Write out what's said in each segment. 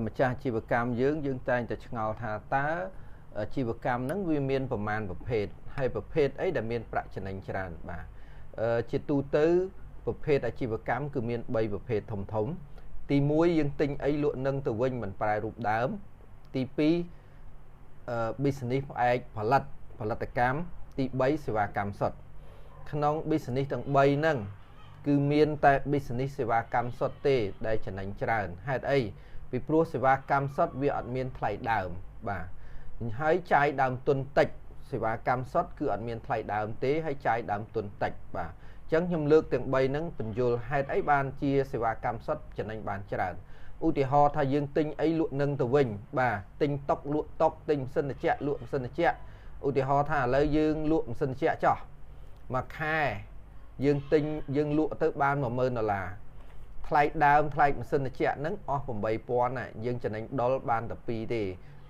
ម្ចាស់ជីវកម្មយើងតែងតែឆ្ងល់ថាតើជីវកម្មហ្នឹងវាមានប្រមាណប្រភេទហើយប្រភេទអីដែលមានប្រាក់ចំណេញច្រើនបាទជាទូទៅប្រភេទអាជីវកម្មគឺមាន3ប្រភេទធំទី1យើងទិញអីលក់នឹងទៅវិញមិនប្រែរូបដើមទី2business ផ្អែកផលិតកម្មទី3សេវាកម្មសុទ្ធក្នុង business ទាំង3ហ្នឹងគឺមានតែ business សេវាកម្មសុទ្ធទេដែលចំណេញច្រើនហេតុអីពីព្រោះសេវាកម្មសុទ្ធវាអត់មានថ្លៃដើមបាទហើយចាយដើមទុនតិចសេវាកម្មសុទ្ធគឺអត់មានថ្លៃដើមទេហើយចាយដើមទុនតិចបាទអញ្ចឹងខ្ញុំលើកទាំង3ហ្នឹងបញ្យល់ហេតុអីបានជាសេវាកម្មសុទ្ធចំណេញបានច្រើនឧទាហរណ៍ថាយើងទិញអីលក់នឹងទៅវិញបាទទិញតុកលក់តុកទិញម៉ាស៊ីនត្រជាក់លក់ម៉ាស៊ីនត្រជាក់ឧទាហរណ៍ថាឥឡូវយើងលក់ម៉ាស៊ីនត្រជាក់ចោះមួយខែយើងលក់ទៅបាន$10000ថ្លៃដើមថ្លៃម៉ាស៊ីនត្រជាក់ហ្នឹងអស់8000ណាយើងចំណេញដុលបានតែ2ទេ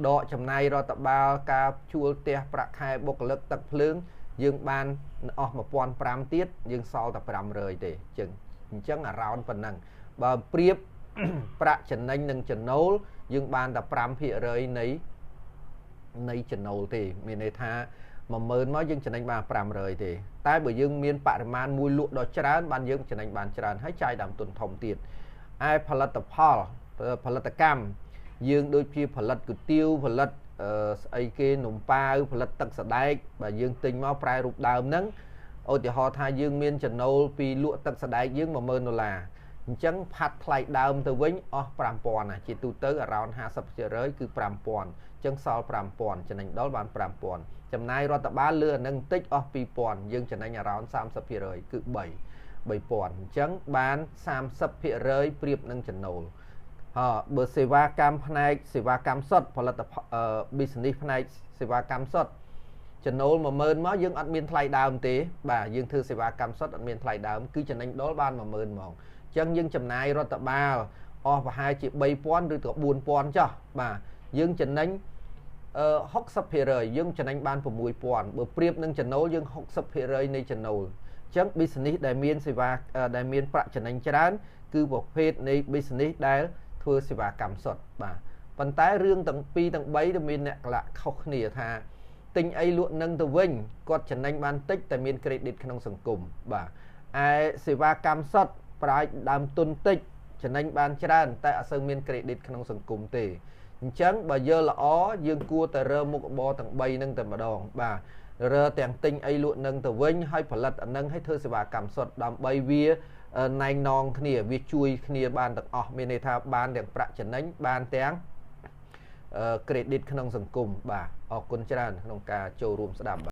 ដកចំណាយរដ្ឋបាលការជួលផ្ទះប្រាក់ខែបុគ្គលិកទឹកភ្លើងយើងបានអស់1500ទៀតយើងសល់តែ500ទេអញ្ចឹងអារោនប៉ុណ្ណឹងបើប្រៀបប្រាក់ចំណេញនិងចំណូលយើងបានតែ5%នៃចំណូលទេមានន័យថា10000មកយើងចំណេញបាន500ទេតែបើយើងមានបរិមាណមួយលក់ដ៏ច្រើនបានយើងចំណេញបានច្រើនហើយចាយដើមទុនធំទៀតឯផលិតកម្មយើងដូចជាផលិតគុយទាវផលិតស្អីគេនំប៉ាវផលិតទឹកសដែកបើយើងទិញមកប្រែរូបដើមហ្នឹងឧទាហរណ៍ថាយើងមានចំណូលពីលក់ទឹកសដែកយើង$10000អញ្ចឹងផាត់ថ្លៃដើមទៅវិញអស់5000ណាជាទូទៅ around 50% គឺ5000អញ្ចឹងសល់5000ចំណេញដល់បាន5000ចំណាយរដ្ឋបាលលើអានឹងតិចអស់2000យើងចំណេញ around 30% គឺ3000អញ្ចឹងបាន30% ប្រៀបនឹងចំណូលបើសេវាកម្មផ្នែកសេវាកម្មសុទ្ធផលិតbusiness ផ្នែកសេវាកម្មសុទ្ធចំណូល10000មកយើងអត់មានថ្លៃដើមទេបាទយើងធ្វើសេវាកម្មសុទ្ធអត់មានថ្លៃដើមគឺចំណេញដល់បាន10000មកអញ្ចឹងយើងចំណាយរដ្ឋបាលអស់ប្រហែលជា3000ឬក៏4000ចុះបាទយើងចំណេញ60% យើងចំណេញបាន6000បើប្រៀបនឹងចំណូលយើង60% នៃចំណូលអញ្ចឹង business ដែលមានសេវាដែលមានប្រាក់ចំណេញច្រើនគឺប្រភេទនៃ business ដែលធ្វើសេវាកម្មសុទ្ធបាទប៉ុន្តែរឿងទាំង2ទាំង3ទៅមានអ្នកកលៈខុសគ្នាថាទិញអីលក់នឹងទៅវិញគាត់ចំណេញបានតិចតែមាន credit ក្នុងសង្គមបាទឯសេវាកម្មសុទ្ធប្រាជ្ញដើមទុនតិចចំណេញបានច្រើនតែអត់សូវមាន credit ក្នុងសង្គមទេអញ្ចឹងបើយល់ល្អយើងគួរតែរើមុខរបរទាំង3ហ្នឹងតែម្ដងបាទរើទាំងទិញអីលក់នឹងទៅវិញហើយផលិតអានឹងឲ្យធ្វើសេវាកម្មសុទ្ធដើម្បីវាណែងនងគ្នាវាជួយគ្នាបានទាំងអស់មានន័យថាបានទាំងប្រាក់ចំណេញបានទាំង credit ក្នុងសង្គមបាទអរគុណច្រើនក្នុងការចូលរួមស្ដាប់